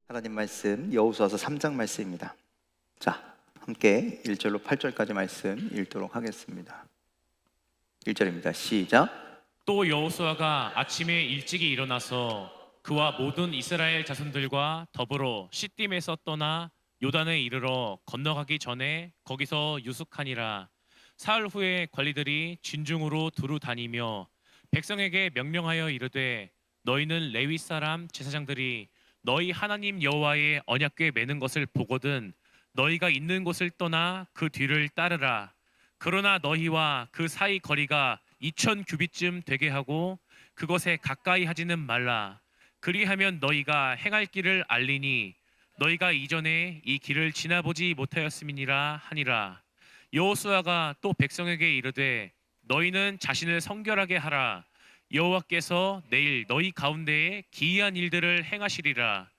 하나님 말씀 여호수아서 3장 말씀입니다. 자, 함께 1절로 8절까지 말씀 읽도록 하겠습니다. 1절입니다. 시작. 또 여호수아가 아침에 일찍이 일어나서 그와 모든 이스라엘 자손들과 더불어 시딤에서 떠나 요단에 이르러 건너가기 전에 거기서 유숙하니라. 사흘 후에 관리들이 진중으로 두루 다니며 백성에게 명령하여 이르되 너희는 레위 사람 제사장들이 너희 하나님 여호와의 언약궤 매는 것을 보거든 너희가 있는 곳을 떠나 그 뒤를 따르라. 그러나 너희와 그 사이 거리가 2000 규빗쯤 되게 하고 그것에 가까이 하지는 말라. 그리하면 너희가 행할 길을 알리니 너희가 이전에 이 길을 지나보지 못하였음이니라 하니라. 여호수아가 또 백성에게 이르되 너희는 자신을 성결하게 하라. 여호와께서 내일 너희 가운데에 기이한 일들을 행하시리라.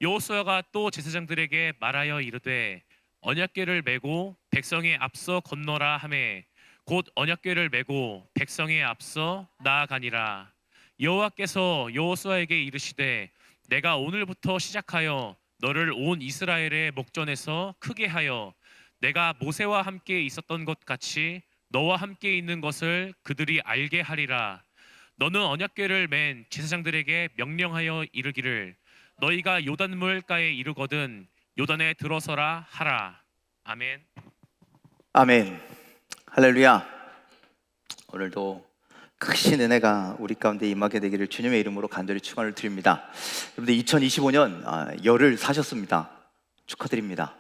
여호수아가 또 제사장들에게 말하여 이르되 언약궤를 메고 백성에 앞서 건너라 하매 곧 언약궤를 메고 백성에 앞서 나아가니라. 여호와께서 여호수아에게 이르시되 내가 오늘부터 시작하여 너를 온 이스라엘의 목전에서 크게 하여 내가 모세와 함께 있었던 것 같이 너와 함께 있는 것을 그들이 알게 하리라. 너는 언약궤를 맨 제사장들에게 명령하여 이르기를 너희가 요단물가에 이르거든 요단에 들어서라 하라. 아멘. 아멘. 할렐루야. 오늘도 크신 은혜가 우리 가운데 임하게 되기를 주님의 이름으로 간절히 축원을 드립니다. 여러분들 2025년 열을 사셨습니다. 축하드립니다.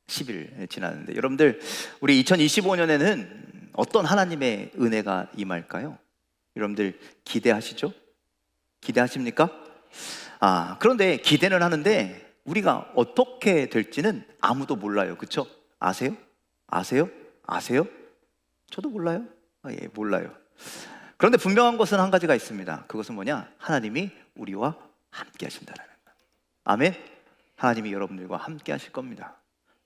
10일 지났는데 여러분들 우리 2025년에는 어떤 하나님의 은혜가 임할까요? 여러분들 기대하시죠? 기대하십니까? 그런데 기대는 하는데 우리가 어떻게 될지는 아무도 몰라요. 그렇죠? 아세요? 아세요? 아세요? 저도 몰라요. 예, 몰라요. 그런데 분명한 것은 한 가지가 있습니다. 그것은 뭐냐? 하나님이 우리와 함께 하신다는 것. 아멘. 하나님이 여러분들과 함께 하실 겁니다.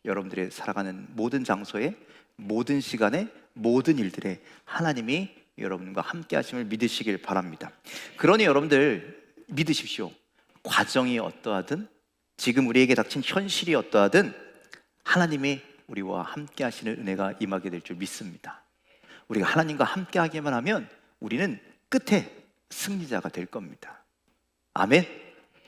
여러분들의 살아가는 모든 장소에, 모든 시간에, 모든 일들에 하나님이 여러분과 함께 하심을 믿으시길 바랍니다. 그러니 여러분들 믿으십시오. 과정이 어떠하든 지금 우리에게 닥친 현실이 어떠하든 하나님이 우리와 함께 하시는 은혜가 임하게 될 줄 믿습니다. 우리가 하나님과 함께 하기만 하면 우리는 끝에 승리자가 될 겁니다. 아멘.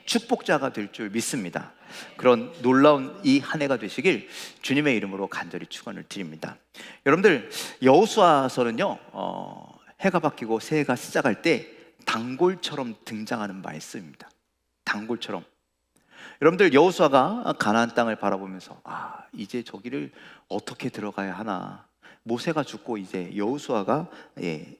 축복자가 될 줄 믿습니다. 그런 놀라운 이 한 해가 되시길 주님의 이름으로 간절히 축원을 드립니다. 여러분들 여호수아서는요 해가 바뀌고 새해가 시작할 때 단골처럼 등장하는 말씀입니다. 단골처럼. 여러분들 여호수아가 가나안 땅을 바라보면서 이제 저기를 어떻게 들어가야 하나. 모세가 죽고 이제 여호수아가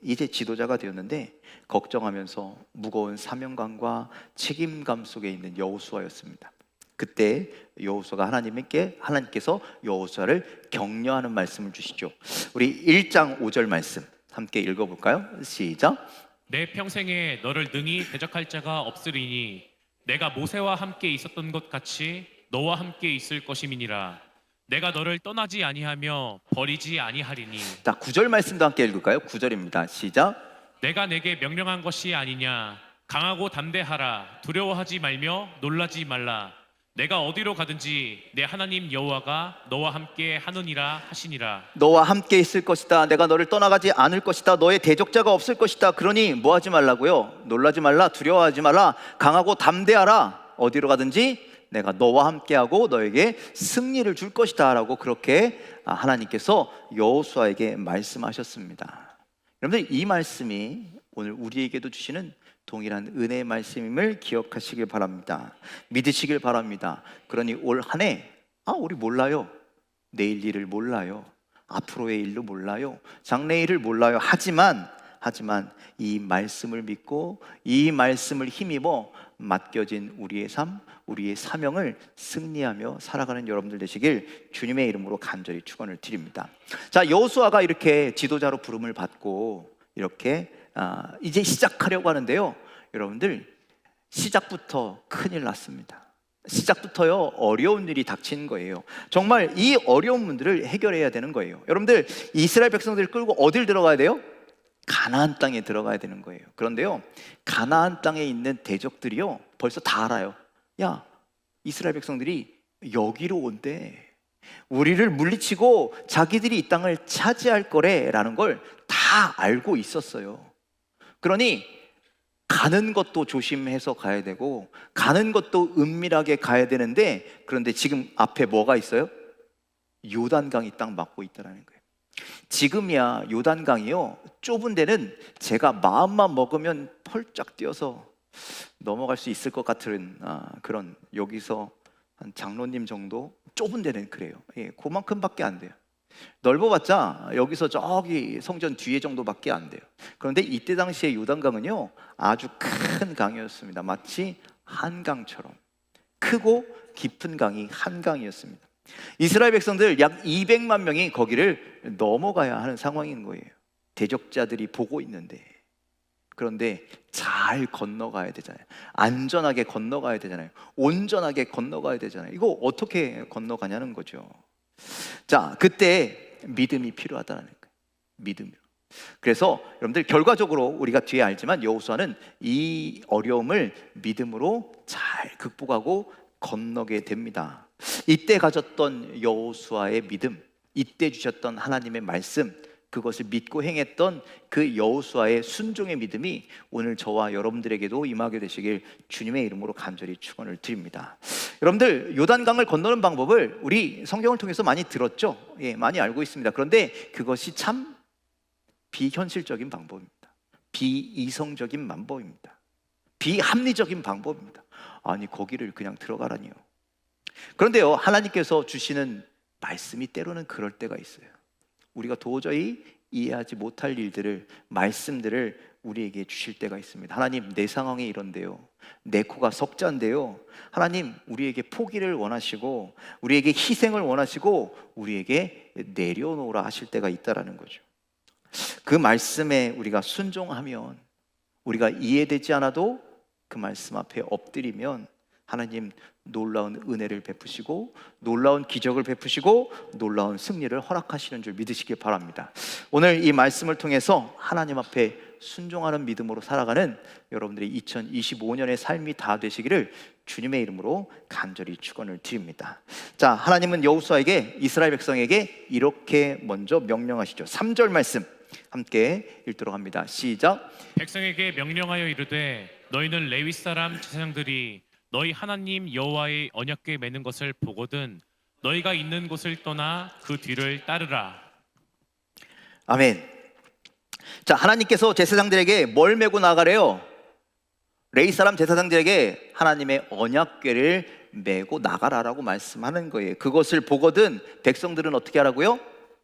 이제 지도자가 되었는데 걱정하면서 무거운 사명감과 책임감 속에 있는 여호수아였습니다. 그때 여호수아가 하나님께서 여호수아를 격려하는 말씀을 주시죠. 우리 1장 5절 말씀 함께 읽어볼까요? 시작. 내 평생에 너를 능히 대적할 자가 없으리니 내가 모세와 함께 있었던 것 같이 너와 함께 있을 것임이니라. 내가 너를 떠나지 아니하며 버리지 아니하리니. 자, 9절 말씀도 함께 읽을까요? 9절입니다. 시작. 내가 내게 명령한 것이 아니냐. 강하고 담대하라. 두려워하지 말며 놀라지 말라. 내가 어디로 가든지 내 하나님 여호와가 너와 함께 하느니라 하시니라. 너와 함께 있을 것이다. 내가 너를 떠나가지 않을 것이다. 너의 대적자가 없을 것이다. 그러니 뭐 하지 말라고요? 놀라지 말라. 두려워하지 말라. 강하고 담대하라. 어디로 가든지 내가 너와 함께하고 너에게 승리를 줄 것이다 라고 그렇게 하나님께서 여호수아에게 말씀하셨습니다. 여러분들 이 말씀이 오늘 우리에게도 주시는 동일한 은혜의 말씀임을 기억하시길 바랍니다. 믿으시길 바랍니다. 그러니 올 한 해 우리 몰라요. 내일 일을 몰라요. 앞으로의 일도 몰라요. 장래일을 몰라요. 하지만 이 말씀을 믿고 이 말씀을 힘입어 맡겨진 우리의 삶, 우리의 사명을 승리하며 살아가는 여러분들 되시길 주님의 이름으로 간절히 축원을 드립니다. 자, 여호수아가 이렇게 지도자로 부름을 받고 이렇게 이제 시작하려고 하는데요. 여러분들 시작부터 큰일 났습니다. 시작부터요 어려운 일이 닥치는 거예요. 정말 이 어려운 문제를 해결해야 되는 거예요. 여러분들 이스라엘 백성들을 끌고 어딜 들어가야 돼요? 가나안 땅에 들어가야 되는 거예요. 그런데요 가나안 땅에 있는 대적들이요 벌써 다 알아요. 야, 이스라엘 백성들이 여기로 온대. 우리를 물리치고 자기들이 이 땅을 차지할 거래라는 걸 다 알고 있었어요. 그러니 가는 것도 조심해서 가야 되고 가는 것도 은밀하게 가야 되는데, 그런데 지금 앞에 뭐가 있어요? 요단강이 딱 막고 있다라는 거예요. 지금이야 요단강이요, 좁은 데는 제가 마음만 먹으면 펄쩍 뛰어서 넘어갈 수 있을 것 같은 그런, 여기서 한 장로님 정도 좁은 데는 그래요. 예, 그만큼밖에 안 돼요. 넓어봤자 여기서 저기 성전 뒤에 정도밖에 안 돼요. 그런데 이때 당시에 요단강은요 아주 큰 강이었습니다. 마치 한강처럼 크고 깊은 강이 한강이었습니다. 이스라엘 백성들 약 200만 명이 거기를 넘어가야 하는 상황인 거예요. 대적자들이 보고 있는데, 그런데 잘 건너가야 되잖아요. 안전하게 건너가야 되잖아요. 온전하게 건너가야 되잖아요. 이거 어떻게 건너가냐는 거죠. 자, 그때 믿음이 필요하다는 거예요. 믿음이요. 그래서 여러분들 결과적으로 우리가 뒤에 알지만 여호수아는 이 어려움을 믿음으로 잘 극복하고 건너게 됩니다. 이때 가졌던 여호수아의 믿음, 이때 주셨던 하나님의 말씀, 그것을 믿고 행했던 그 여호수아의 순종의 믿음이 오늘 저와 여러분들에게도 임하게 되시길 주님의 이름으로 간절히 축원을 드립니다. 여러분들, 요단강을 건너는 방법을 우리 성경을 통해서 많이 들었죠. 예, 많이 알고 있습니다. 그런데 그것이 참 비현실적인 방법입니다. 비이성적인 방법입니다. 비합리적인 방법입니다. 아니, 거기를 그냥 들어가라니요. 그런데요, 하나님께서 주시는 말씀이 때로는 그럴 때가 있어요. 우리가 도저히 이해하지 못할 일들을, 말씀들을 우리에게 주실 때가 있습니다. 하나님, 내 상황이 이런데요, 내 코가 석자인데요, 하나님 우리에게 포기를 원하시고 우리에게 희생을 원하시고 우리에게 내려놓으라 하실 때가 있다라는 거죠. 그 말씀에 우리가 순종하면, 우리가 이해되지 않아도 그 말씀 앞에 엎드리면 하나님 놀라운 은혜를 베푸시고 놀라운 기적을 베푸시고 놀라운 승리를 허락하시는 줄 믿으시길 바랍니다. 오늘 이 말씀을 통해서 하나님 앞에 순종하는 믿음으로 살아가는 여러분들의 2025년의 삶이 다 되시기를 주님의 이름으로 간절히 축원을 드립니다. 자, 하나님은 여호수아에게, 이스라엘 백성에게 이렇게 먼저 명령하시죠. 3절 말씀 함께 읽도록 합니다. 시작. 백성에게 명령하여 이르되 너희는 레위 사람 제사장들이 너희 하나님 여호와의 언약궤 매는 것을 보거든 너희가 있는 곳을 떠나 그 뒤를 따르라. 아멘. 자, 하나님께서 제사장들에게 뭘 메고 나가래요? 레위 사람 제사장들에게 하나님의 언약궤를 메고 나가라라고 말씀하는 거예요. 그것을 보거든 백성들은 어떻게 하라고요?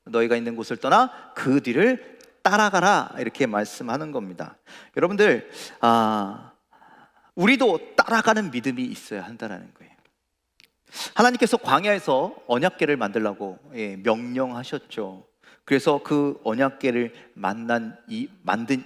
너희가 있는 곳을 떠나 그 뒤를 따라가라, 이렇게 말씀하는 겁니다. 여러분들, 우리도 따라가는 믿음이 있어야 한다는 거예요. 하나님께서 광야에서 언약궤를 만들라고 명령하셨죠. 그래서 그 언약궤를 만든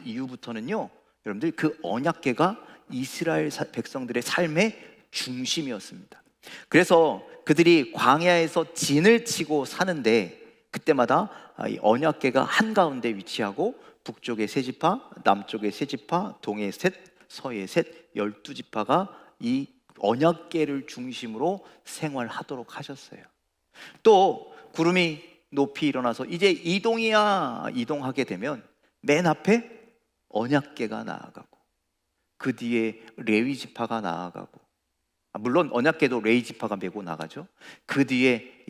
이후부터는요, 여러분들, 그 언약궤가 이스라엘 백성들의 삶의 중심이었습니다. 그래서 그들이 광야에서 진을 치고 사는데 그때마다 이 언약궤가 한가운데 위치하고 북쪽에 세 지파, 남쪽에 세 지파, 동에 셋, 서에 셋, 12지파가 이 언약궤를 중심으로 생활하도록 하셨어요. 또 구름이 높이 일어나서 이제 이동하게 되면 맨 앞에 언약궤가 나아가고 그 뒤에 레위 지파가 나아가고, 물론 언약궤도 레위 지파가 메고 나가죠. 그 뒤에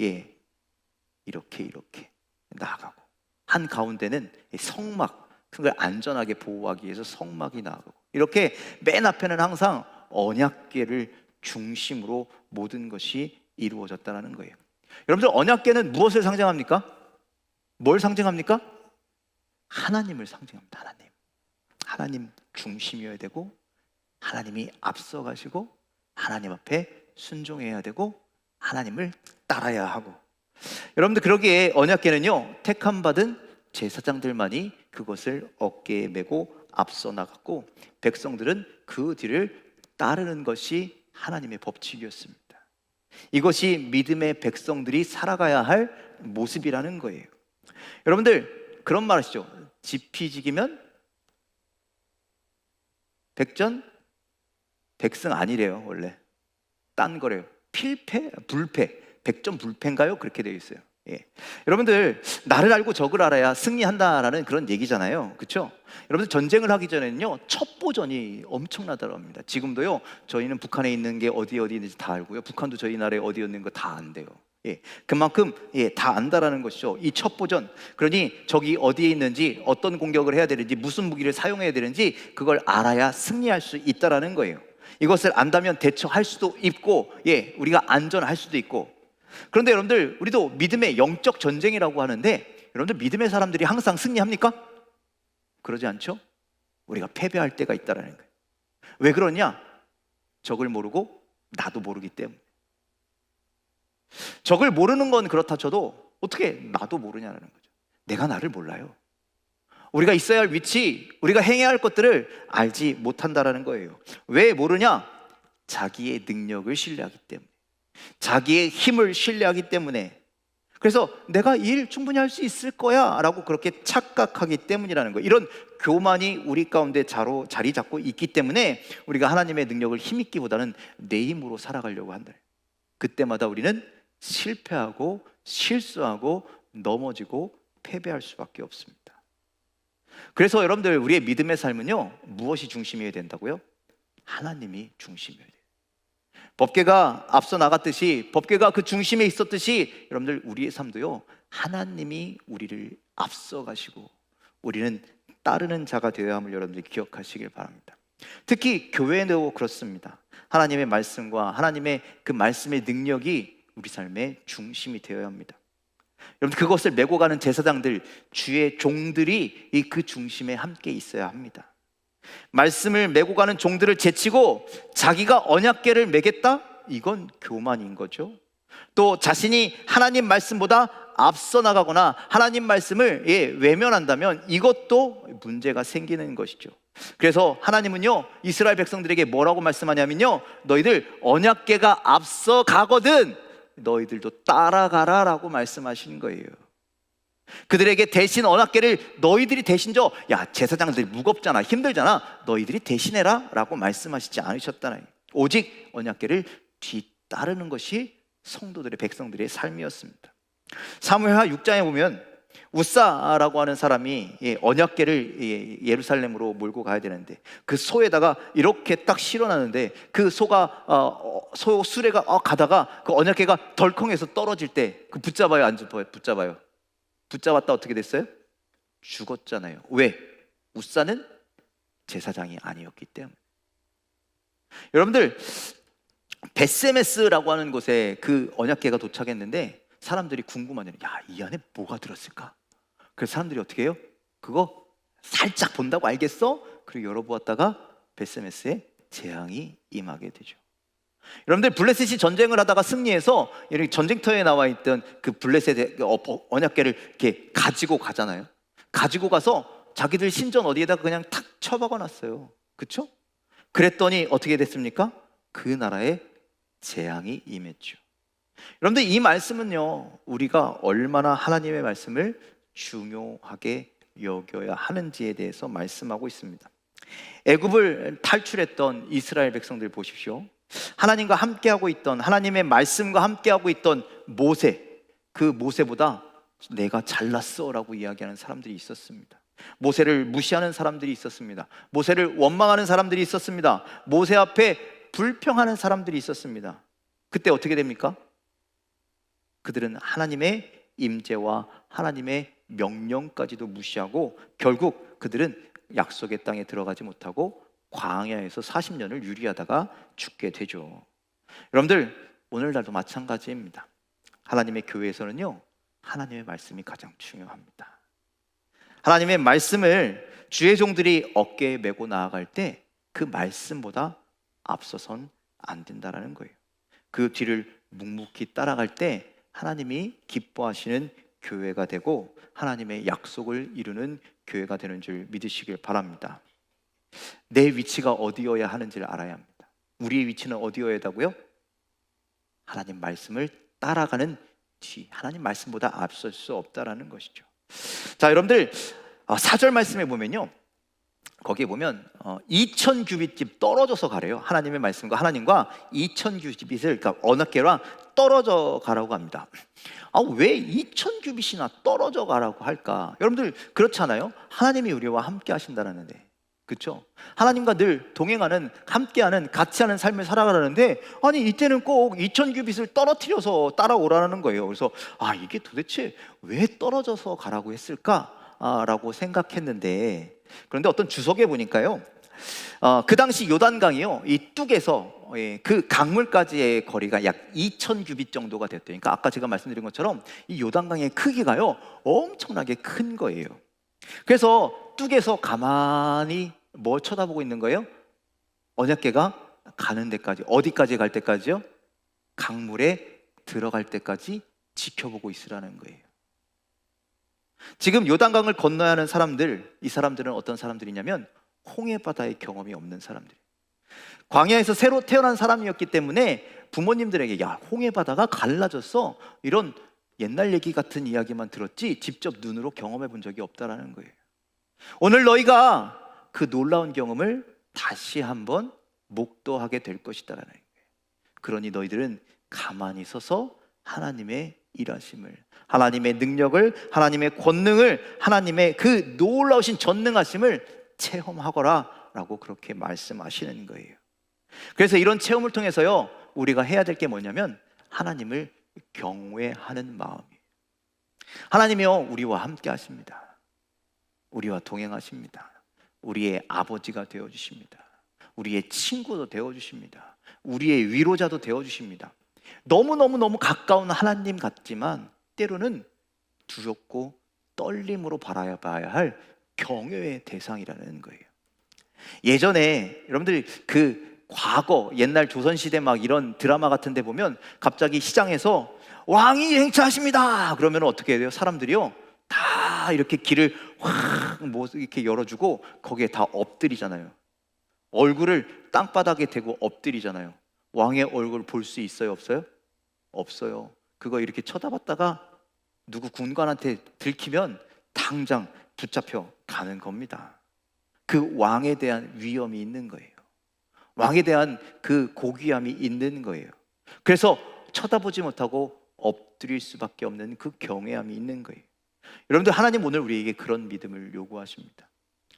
이렇게 나아가고, 한 가운데는 성막, 그걸 안전하게 보호하기 위해서 성막이 나아가고, 이렇게 맨 앞에는 항상 언약궤를 중심으로 모든 것이 이루어졌다는 거예요. 여러분들, 언약궤는 무엇을 상징합니까? 뭘 상징합니까? 하나님을 상징합니다. 하나님 중심이어야 되고, 하나님이 앞서가시고, 하나님 앞에 순종해야 되고, 하나님을 따라야 하고. 여러분들, 그러기에 언약궤는요, 택함받은 제사장들만이 그것을 어깨에 메고 앞서 나갔고, 백성들은 그 뒤를 따르는 것이 하나님의 법칙이었습니다. 이것이 믿음의 백성들이 살아가야 할 모습이라는 거예요. 여러분들, 그런 말 하시죠. 지피지기면 백전 백승 아니래요. 원래 딴 거래요. 필패, 불패, 백전불패인가요? 그렇게 되어 있어요. 예. 여러분들, 나를 알고 적을 알아야 승리한다라는 그런 얘기잖아요. 그렇죠? 여러분들, 전쟁을 하기 전에는요, 첩보전이 엄청나다고 합니다. 지금도요, 저희는 북한에 있는 게 어디 있는지 다 알고요, 북한도 저희 나라에 어디 있는 거 다 안돼요. 예, 그만큼 다 안다라는 것이죠. 이 첩보전. 그러니 적이 어디에 있는지, 어떤 공격을 해야 되는지, 무슨 무기를 사용해야 되는지 그걸 알아야 승리할 수 있다라는 거예요. 이것을 안다면 대처할 수도 있고, 우리가 안전할 수도 있고. 그런데 여러분들, 우리도 믿음의 영적 전쟁이라고 하는데, 여러분들, 믿음의 사람들이 항상 승리합니까? 그러지 않죠? 우리가 패배할 때가 있다라는 거예요. 왜 그러냐? 적을 모르고 나도 모르기 때문에. 적을 모르는 건 그렇다 쳐도 어떻게 나도 모르냐는 거죠. 내가 나를 몰라요. 우리가 있어야 할 위치, 우리가 행해야 할 것들을 알지 못한다라는 거예요. 왜 모르냐? 자기의 능력을 신뢰하기 때문에, 자기의 힘을 신뢰하기 때문에. 그래서 내가 이 일 충분히 할 수 있을 거야 라고 그렇게 착각하기 때문이라는 거예요. 이런 교만이 우리 가운데 자리 잡고 있기 때문에 우리가 하나님의 능력을 힘입기보다는 내 힘으로 살아가려고 한다. 그때마다 우리는 실패하고 실수하고 넘어지고 패배할 수밖에 없습니다. 그래서 여러분들, 우리의 믿음의 삶은요, 무엇이 중심이어야 된다고요? 하나님이 중심이어야 돼요. 법궤가 앞서 나갔듯이, 법궤가 그 중심에 있었듯이, 여러분들, 우리의 삶도요, 하나님이 우리를 앞서가시고 우리는 따르는 자가 되어야 함을 여러분들이 기억하시길 바랍니다. 특히 교회도 그렇습니다. 하나님의 말씀과 하나님의 그 말씀의 능력이 우리 삶의 중심이 되어야 합니다. 여러분, 그것을 메고 가는 제사장들, 주의 종들이 그 중심에 함께 있어야 합니다. 말씀을 메고 가는 종들을 제치고 자기가 언약궤를 메겠다? 이건 교만인 거죠. 또 자신이 하나님 말씀보다 앞서 나가거나 하나님 말씀을 외면한다면 이것도 문제가 생기는 것이죠. 그래서 하나님은요, 이스라엘 백성들에게 뭐라고 말씀하냐면요, 너희들 언약궤가 앞서 가거든 너희들도 따라가라 라고 말씀하시는 거예요. 그들에게 대신 언약궤를 너희들이 대신 져. 야, 제사장들이 무겁잖아, 힘들잖아, 너희들이 대신해라 라고 말씀하시지 않으셨다는, 오직 언약궤를 뒤따르는 것이 성도들의, 백성들의 삶이었습니다. 사무엘하 6장에 보면 우사라고 하는 사람이 언약궤를 예루살렘으로 몰고 가야 되는데, 그 소에다가 이렇게 딱 실어놨는데 그 소가 소 수레가 가다가 그 언약궤가 덜컹해서 떨어질 때 그 붙잡아요, 안 붙잡아요? 붙잡았다 어떻게 됐어요? 죽었잖아요. 왜? 우사는 제사장이 아니었기 때문에. 여러분들, 베세메스라고 하는 곳에 그 언약궤가 도착했는데 사람들이 궁금하냐, 야, 이 안에 뭐가 들었을까? 그래서 사람들이 어떻게 해요? 그거 살짝 본다고 알겠어? 그리고 열어보았다가 베세메스에 재앙이 임하게 되죠. 여러분들, 블레셋이 전쟁을 하다가 승리해서 이렇게 전쟁터에 나와 있던 그 블레셋의 언약궤를 이렇게 가지고 가잖아요. 가지고 가서 자기들 신전 어디에다가 그냥 탁 쳐박아 놨어요. 그렇죠? 그랬더니 어떻게 됐습니까? 그 나라에 재앙이 임했죠. 여러분들, 이 말씀은요, 우리가 얼마나 하나님의 말씀을 중요하게 여겨야 하는지에 대해서 말씀하고 있습니다. 애굽을 탈출했던 이스라엘 백성들 보십시오. 하나님과 함께하고 있던, 하나님의 말씀과 함께하고 있던 모세, 그 모세보다 내가 잘났어 라고 이야기하는 사람들이 있었습니다. 모세를 무시하는 사람들이 있었습니다. 모세를 원망하는 사람들이 있었습니다. 모세 앞에 불평하는 사람들이 있었습니다. 그때 어떻게 됩니까? 그들은 하나님의 임재와 하나님의 명령까지도 무시하고 결국 그들은 약속의 땅에 들어가지 못하고 광야에서 40년을 유리하다가 죽게 되죠. 여러분들, 오늘날도 마찬가지입니다. 하나님의 교회에서는요, 하나님의 말씀이 가장 중요합니다. 하나님의 말씀을 주의 종들이 어깨에 메고 나아갈 때 그 말씀보다 앞서선 안 된다라는 거예요. 그 뒤를 묵묵히 따라갈 때 하나님이 기뻐하시는 교회가 되고 하나님의 약속을 이루는 교회가 되는 줄 믿으시길 바랍니다. 내 위치가 어디여야 하는지를 알아야 합니다. 우리의 위치는 어디여야 한다고요? 하나님 말씀을 따라가는 뒤, 하나님 말씀보다 앞설 수 없다라는 것이죠. 자, 여러분들, 4절 말씀에 보면요, 거기에 보면 2000 규빗집 떨어져서 가래요. 하나님의 말씀과 하나님과 2000 규빗을, 그러니까 언약궤랑 떨어져 가라고 합니다. 왜 2000 규빗이나 떨어져 가라고 할까? 여러분들 그렇잖아요. 하나님이 우리와 함께 하신다는데, 그렇죠? 하나님과 늘 동행하는, 함께하는, 같이 하는 삶을 살아가라는데, 아니 이때는 꼭 2000 규빗을 떨어뜨려서 따라오라는 거예요. 그래서 이게 도대체 왜 떨어져서 가라고 했을까? 라고 생각했는데, 그런데 어떤 주석에 보니까요, 그 당시 요단강이요, 이 뚝에서 그 강물까지의 거리가 약 2000 규빗 정도가 됐대요. 그러니까 아까 제가 말씀드린 것처럼 이 요단강의 크기가요 엄청나게 큰 거예요. 그래서 뚝에서 가만히 뭘 쳐다보고 있는 거예요? 언약궤가 가는 데까지, 어디까지 갈 때까지요? 강물에 들어갈 때까지 지켜보고 있으라는 거예요. 지금 요단강을 건너야 하는 사람들, 이 사람들은 어떤 사람들이냐면 홍해바다의 경험이 없는 사람들, 광야에서 새로 태어난 사람이었기 때문에 부모님들에게 야, 홍해바다가 갈라졌어, 이런 옛날 얘기 같은 이야기만 들었지 직접 눈으로 경험해 본 적이 없다라는 거예요. 오늘 너희가 그 놀라운 경험을 다시 한번 목도하게 될 것이다라는 거예요. 그러니 너희들은 가만히 서서 하나님의 일하심을, 하나님의 능력을, 하나님의 권능을, 하나님의 그 놀라우신 전능하심을 체험하거라 라고 그렇게 말씀하시는 거예요. 그래서 이런 체험을 통해서요, 우리가 해야 될 게 뭐냐면 하나님을 경외하는 마음이에요. 하나님이요 우리와 함께 하십니다. 우리와 동행하십니다. 우리의 아버지가 되어주십니다. 우리의 친구도 되어주십니다. 우리의 위로자도 되어주십니다. 너무너무 가까운 하나님 같지만 때로는 두렵고 떨림으로 바라봐야 할 경외의 대상이라는 거예요. 예전에 여러분들이 그 과거 옛날 조선시대 막 이런 드라마 같은 데 보면 갑자기 시장에서 왕이 행차하십니다 그러면 어떻게 돼요? 사람들이요 다 이렇게 길을 확 뭐 이렇게 열어주고 거기에 다 엎드리잖아요. 얼굴을 땅바닥에 대고 엎드리잖아요. 왕의 얼굴 볼 수 있어요? 없어요? 없어요. 그거 이렇게 쳐다봤다가 누구 군관한테 들키면 당장 붙잡혀 가는 겁니다. 그 왕에 대한 위엄이 있는 거예요. 왕에 대한 그 고귀함이 있는 거예요. 그래서 쳐다보지 못하고 엎드릴 수밖에 없는 그 경외함이 있는 거예요. 여러분들, 하나님 오늘 우리에게 그런 믿음을 요구하십니다.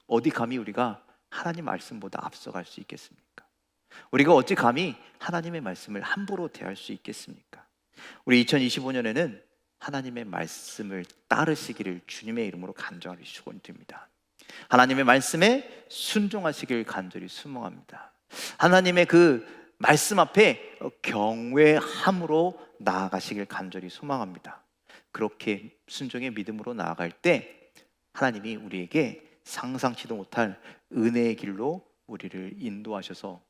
어디 감히 우리가 하나님 말씀보다 앞서갈 수 있겠습니까? 우리가 어찌 감히 하나님의 말씀을 함부로 대할 수 있겠습니까? 우리 2025년에는 하나님의 말씀을 따르시기를 주님의 이름으로 간절히 축원드립니다. 하나님의 말씀에 순종하시길 간절히 수모합니다. 하나님의 그 말씀 앞에 경외함으로 나아가시길 간절히 소망합니다. 그렇게 순종의 믿음으로 나아갈 때 하나님이 우리에게 상상치도 못할 은혜의 길로 우리를 인도하셔서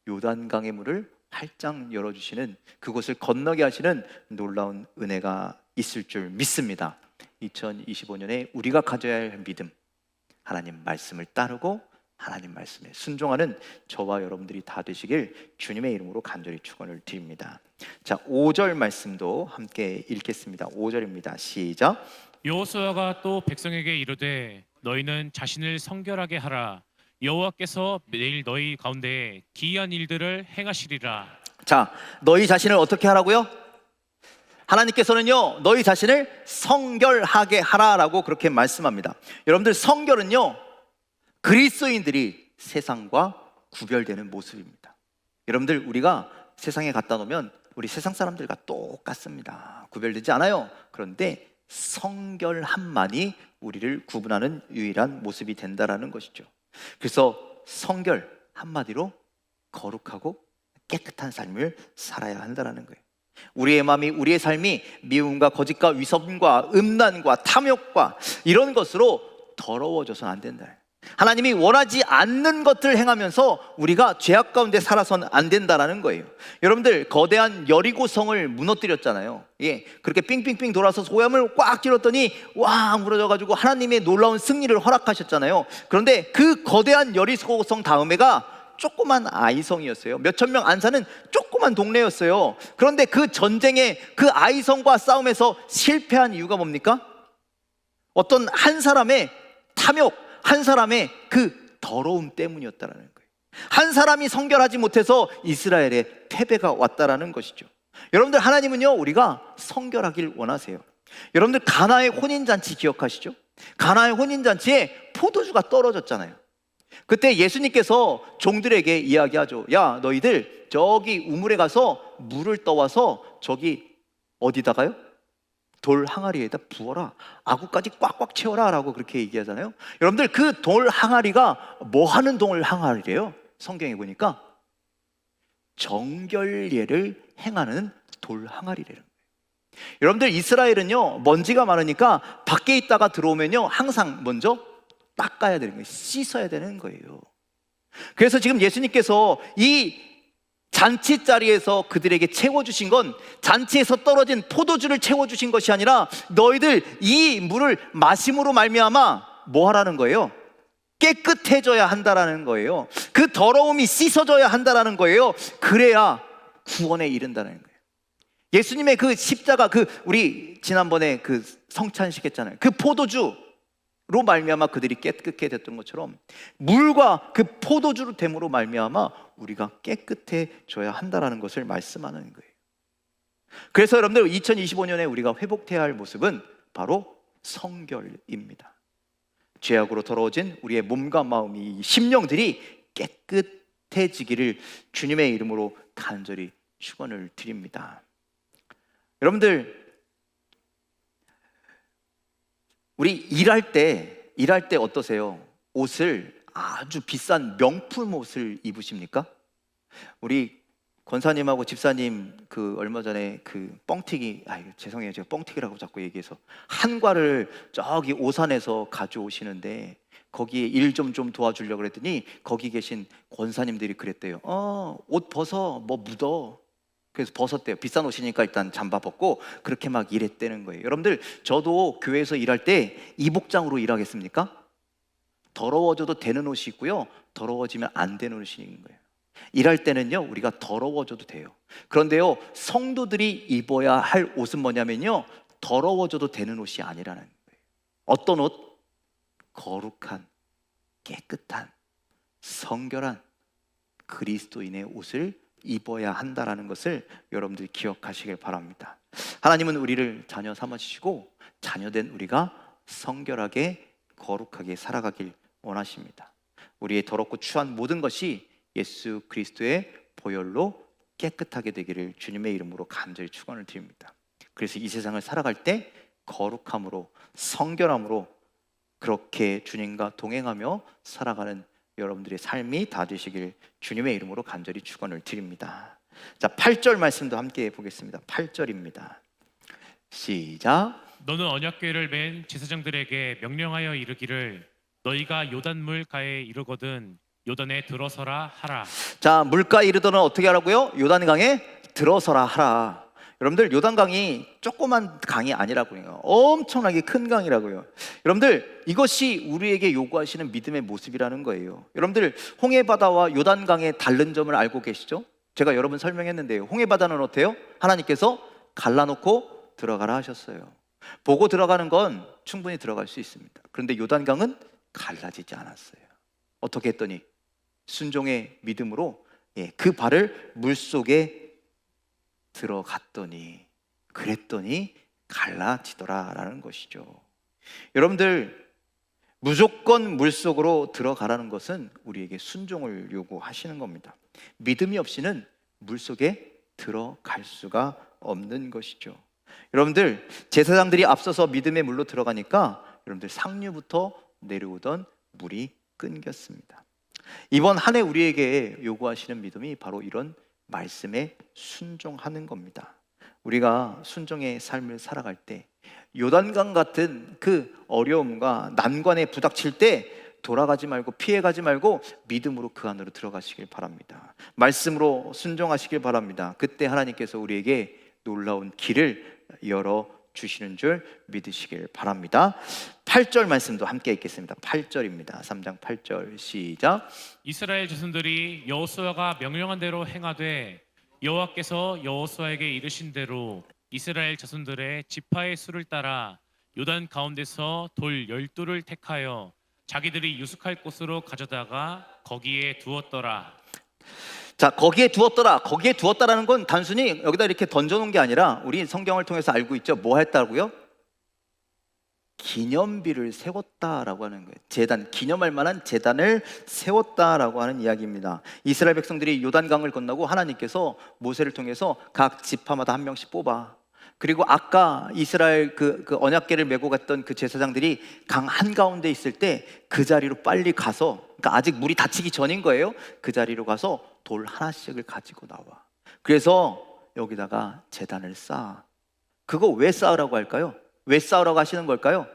요단강의 물을 활짝 열어주시는, 그곳을 건너게 하시는 놀라운 은혜가 있을 줄 믿습니다. 2025년에 우리가 가져야 할 믿음, 하나님 말씀을 따르고 하나님 말씀에 순종하는 저와 여러분들이 다 되시길 주님의 이름으로 간절히 축원을 드립니다. 자, 5절 말씀도 함께 읽겠습니다. 5절입니다. 시작. 여호수아가 또 백성에게 이르되 너희는 자신을 성결하게 하라. 여호와께서 내일 너희 가운데 기이한 일들을 행하시리라. 자, 너희 자신을 어떻게 하라고요? 하나님께서는요 너희 자신을 성결하게 하라라고 그렇게 말씀합니다. 여러분들, 성결은요 그리스도인들이 세상과 구별되는 모습입니다. 여러분들, 우리가 세상에 갖다 놓으면 우리 세상 사람들과 똑같습니다. 구별되지 않아요. 그런데 성결함만이 우리를 구분하는 유일한 모습이 된다라는 것이죠. 그래서 성결, 한마디로 거룩하고 깨끗한 삶을 살아야 한다는 거예요. 우리의 마음이, 우리의 삶이 미움과 거짓과 위선과 음란과 탐욕과 이런 것으로 더러워져서는 안 된다. 하나님이 원하지 않는 것들을 행하면서 우리가 죄악 가운데 살아서는 안 된다라는 거예요. 여러분들, 거대한 여리고성을 무너뜨렸잖아요. 예, 그렇게 삥삥삥 돌아서 소염을 꽉 찔렀더니 와 무너져가지고 하나님의 놀라운 승리를 허락하셨잖아요. 그런데 그 거대한 여리고성 다음에가 조그만 아이성이었어요. 몇천 명 안 사는 조그만 동네였어요. 그런데 그 전쟁에 그 아이성과 싸움에서 실패한 이유가 뭡니까? 어떤 한 사람의 탐욕, 한 사람의 그 더러움 때문이었다라는 거예요. 한 사람이 성결하지 못해서 이스라엘에 패배가 왔다라는 것이죠. 여러분들, 하나님은요, 우리가 성결하길 원하세요. 여러분들, 가나의 혼인잔치 기억하시죠? 가나의 혼인잔치에 포도주가 떨어졌잖아요. 그때 예수님께서 종들에게 이야기하죠. 야, 너희들 저기 우물에 가서 물을 떠와서 저기 어디다가요? 돌 항아리에다 부어라. 아구까지 꽉꽉 채워라 라고 그렇게 얘기하잖아요. 여러분들, 그 돌 항아리가 뭐 하는 돌 항아리래요? 성경에 보니까 정결례를 행하는 돌 항아리래요. 여러분들, 이스라엘은요, 먼지가 많으니까 밖에 있다가 들어오면요, 항상 먼저 닦아야 되는 거예요. 씻어야 되는 거예요. 그래서 지금 예수님께서 이 잔치 자리에서 그들에게 채워주신 건 잔치에서 떨어진 포도주를 채워주신 것이 아니라 너희들 이 물을 마심으로 말미암아 뭐 하라는 거예요? 깨끗해져야 한다라는 거예요. 그 더러움이 씻어져야 한다라는 거예요. 그래야 구원에 이른다는 거예요. 예수님의 그 십자가, 우리 지난번에 그 성찬식 했잖아요. 그 포도주로 말미암아 그들이 깨끗게 됐던 것처럼 물과 그 포도주로 됨으로 말미암아 우리가 깨끗해져야 한다라는 것을 말씀하는 거예요. 그래서 여러분들, 2025년에 우리가 회복해야 할 모습은 바로 성결입니다. 죄악으로 더러워진 우리의 몸과 마음이, 심령들이 깨끗해지기를 주님의 이름으로 간절히 축원을 드립니다. 여러분들, 우리 일할 때 어떠세요? 옷을 아주 비싼 명품 옷을 입으십니까? 우리 권사님하고 집사님 얼마 전에 뻥튀기, 죄송해요, 제가 뻥튀기라고 자꾸 얘기해서, 한과를 저기 오산에서 가져오시는데 거기에 일 좀 도와주려고 그랬더니 거기 계신 권사님들이 그랬대요. 옷 벗어, 뭐 묻어. 그래서 벗었대요. 비싼 옷이니까 일단 잠바 벗고 그렇게 막 일했다는 거예요. 여러분들, 저도 교회에서 일할 때 이 복장으로 일하겠습니까? 더러워져도 되는 옷이 있고요, 더러워지면 안 되는 옷이 있는 거예요. 일할 때는요, 우리가 더러워져도 돼요. 그런데요, 성도들이 입어야 할 옷은 뭐냐면요, 더러워져도 되는 옷이 아니라는 거예요. 어떤 옷? 거룩한, 깨끗한, 성결한 그리스도인의 옷을 입어야 한다라는 것을 여러분들이 기억하시길 바랍니다. 하나님은 우리를 자녀 삼아주시고 자녀된 우리가 성결하게 거룩하게 살아가길 원하십니다. 우리의 더럽고 추한 모든 것이 예수 그리스도의 보혈로 깨끗하게 되기를 주님의 이름으로 간절히 축원을 드립니다. 그래서 이 세상을 살아갈 때 거룩함으로, 성결함으로 그렇게 주님과 동행하며 살아가는 여러분들의 삶이 다 되시길 주님의 이름으로 간절히 축원을 드립니다. 자, 8절 말씀도 함께 보겠습니다. 8절입니다. 시작. 너는 언약궤를 맨 제사장들에게 명령하여 이르기를 너희가 요단물 가에 이르거든 요단에 들어서라 하라. 자, 물가에 이르더는 어떻게 하라고요? 요단강에 들어서라 하라. 여러분들, 요단강이 조그만 강이 아니라고요. 엄청나게 큰 강이라고요. 여러분들, 이것이 우리에게 요구하시는 믿음의 모습이라는 거예요. 여러분들, 홍해바다와 요단강의 다른 점을 알고 계시죠? 제가 여러 번 설명했는데요, 홍해바다는 어때요? 하나님께서 갈라놓고 들어가라 하셨어요. 보고 들어가는 건 충분히 들어갈 수 있습니다. 그런데 요단강은 갈라지지 않았어요. 어떻게 했더니 순종의 믿음으로 그 발을 물속에 들어갔더니, 그랬더니 갈라지더라라는 것이죠. 여러분들, 무조건 물속으로 들어가라는 것은 우리에게 순종을 요구하시는 겁니다. 믿음이 없이는 물속에 들어갈 수가 없는 것이죠. 여러분들, 제사장들이 앞서서 믿음의 물로 들어가니까 여러분들 상류부터 내려오던 물이 끊겼습니다. 이번 한 해 우리에게 요구하시는 믿음이 바로 이런 말씀에 순종하는 겁니다. 우리가 순종의 삶을 살아갈 때 요단강 같은 그 어려움과 난관에 부닥칠 때 돌아가지 말고 피해가지 말고 믿음으로 그 안으로 들어가시길 바랍니다. 말씀으로 순종하시길 바랍니다. 그때 하나님께서 우리에게 놀라운 길을 열어주시는 줄 믿으시길 바랍니다. 8절 말씀도 함께 읽겠습니다. 8절입니다. 3장 8절 시작. 이스라엘 자손들이 여호수아가 명령한 대로 행하되 여호와께서 여호수아에게 이르신 대로 이스라엘 자손들의 지파의 수를 따라 요단 가운데서 돌 12를 택하여 자기들이 유숙할 곳으로 가져다가 거기에 두었더라. 자, 거기에 두었더라. 거기에 두었다라는 건 단순히 여기다 이렇게 던져놓은 게 아니라 우리 성경을 통해서 알고 있죠. 뭐 했다고요? 기념비를 세웠다라고 하는 거예요. 제단, 기념할 만한 제단을 세웠다라고 하는 이야기입니다. 이스라엘 백성들이 요단강을 건너고 하나님께서 모세를 통해서 각 지파마다 한 명씩 뽑아. 그리고 아까 이스라엘 그 언약궤를 메고 갔던 그 제사장들이 강 한가운데 있을 때 그 자리로 빨리 가서, 그러니까 아직 물이 닫히기 전인 거예요. 그 자리로 가서 돌 하나씩을 가지고 나와. 그래서 여기다가 제단을 쌓아. 그거 왜 쌓으라고 할까요? 왜 쌓으라고 하시는 걸까요?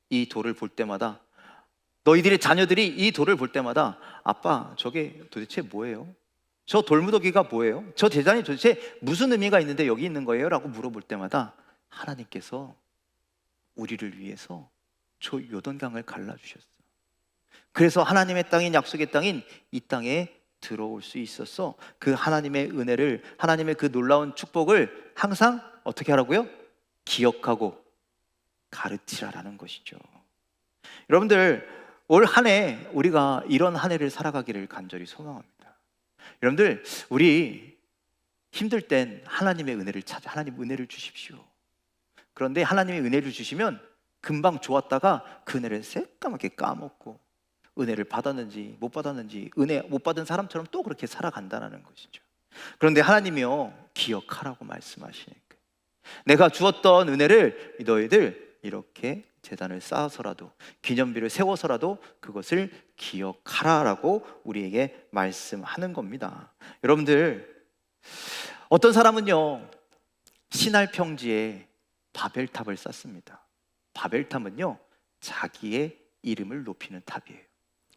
이 돌을 볼 때마다, 너희들의 자녀들이 이 돌을 볼 때마다 아빠 저게 도대체 뭐예요? 저 돌무더기가 뭐예요? 저 제단이 도대체 무슨 의미가 있는데 여기 있는 거예요? 라고 물어볼 때마다 하나님께서 우리를 위해서 저 요단강을 갈라주셨어. 그래서 하나님의 땅인, 약속의 땅인 이 땅에 들어올 수 있었어. 그 하나님의 은혜를, 하나님의 그 놀라운 축복을 항상 어떻게 하라고요? 기억하고 가르치라라는 것이죠. 여러분들, 올 한 해 우리가 이런 한 해를 살아가기를 간절히 소망합니다. 여러분들, 우리 힘들 땐 하나님의 은혜를 찾아, 하나님 은혜를 주십시오. 그런데 하나님의 은혜를 주시면 금방 좋았다가 그 은혜를 새까맣게 까먹고 은혜를 받았는지 못 받았는지, 은혜 못 받은 사람처럼 또 그렇게 살아간다는 것이죠. 그런데 하나님이요, 기억하라고 말씀하시니까, 내가 주었던 은혜를 너희들 이렇게 제단을 쌓아서라도, 기념비를 세워서라도 그것을 기억하라라고 우리에게 말씀하는 겁니다. 여러분들, 어떤 사람은요 시날 평지에 바벨탑을 쌓습니다. 바벨탑은요 자기의 이름을 높이는 탑이에요.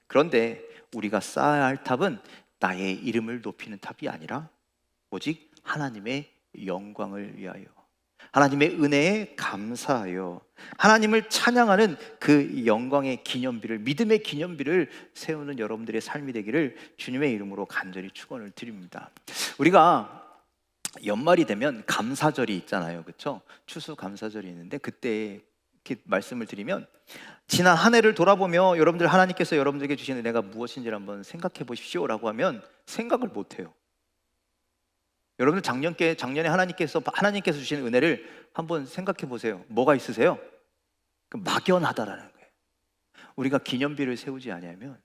그런데 우리가 쌓아야 할 탑은 나의 이름을 높이는 탑이 아니라 오직 하나님의 영광을 위하여, 하나님의 은혜에 감사하여 하나님을 찬양하는 그 영광의 기념비를, 믿음의 기념비를 세우는 여러분들의 삶이 되기를 주님의 이름으로 간절히 축원을 드립니다. 우리가 연말이 되면 감사절이 있잖아요, 그렇죠? 추수감사절이 있는데 그때 이렇게 말씀을 드리면, 지난 한 해를 돌아보며 여러분들, 하나님께서 여러분들에게 주신 은혜가 무엇인지를 한번 생각해 보십시오라고 하면 생각을 못 해요. 여러분들 작년에 하나님께서 주신 은혜를 한번 생각해 보세요. 뭐가 있으세요? 막연하다라는 거예요. 우리가 기념비를 세우지 아니하면,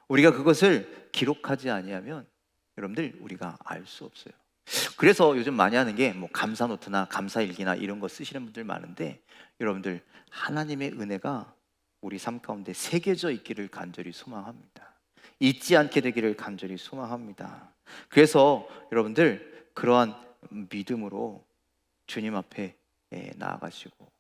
우리가 그것을 기록하지 아니하면 여러분들 우리가 알 수 없어요. 그래서 요즘 많이 하는 게 뭐 감사노트나 감사일기나 이런 거 쓰시는 분들 많은데, 여러분들 하나님의 은혜가 우리 삶 가운데 새겨져 있기를 간절히 소망합니다. 잊지 않게 되기를 간절히 소망합니다. 그래서 여러분들 그러한 믿음으로 주님 앞에 나아가시고,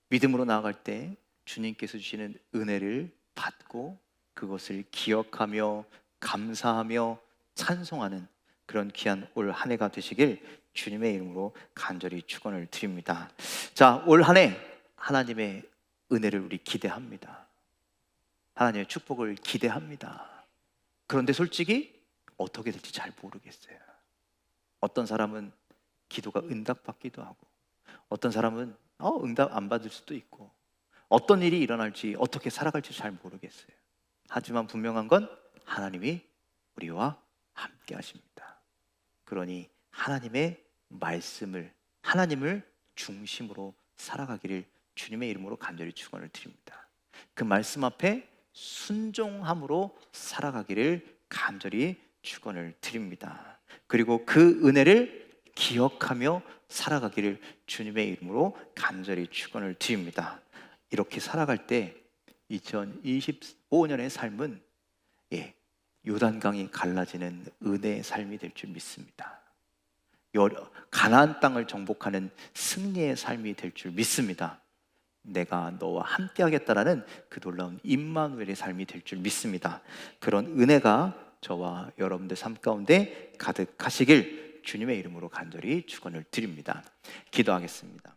믿음으로 나아갈 때 주님께서 주시는 은혜를 받고 그것을 기억하며 감사하며 찬송하는 그런 귀한 올 한 해가 되시길 주님의 이름으로 간절히 축원을 드립니다. 자, 올 한 해 하나님의 은혜를 우리 기대합니다. 하나님의 축복을 기대합니다. 그런데 솔직히 어떻게 될지 잘 모르겠어요. 어떤 사람은 기도가 응답받기도 하고, 어떤 사람은 응답 안 받을 수도 있고, 어떤 일이 일어날지, 어떻게 살아갈지 잘 모르겠어요. 하지만 분명한 건 하나님이 우리와 함께 하십니다. 그러니 하나님의 말씀을, 하나님을 중심으로 살아가기를 주님의 이름으로 간절히 축원을 드립니다. 그 말씀 앞에 순종함으로 살아가기를 간절히 축원을 드립니다. 그리고 그 은혜를 기억하며 살아가기를 주님의 이름으로 간절히 축원을 드립니다. 이렇게 살아갈 때 2025년의 삶은 요단강이 갈라지는 은혜의 삶이 될 줄 믿습니다. 가나안 땅을 정복하는 승리의 삶이 될 줄 믿습니다. 내가 너와 함께 하겠다라는 그 놀라운 임마누엘의 삶이 될 줄 믿습니다. 그런 은혜가 저와 여러분들 삶 가운데 가득하시길 주님의 이름으로 간절히 축원을 드립니다. 기도하겠습니다.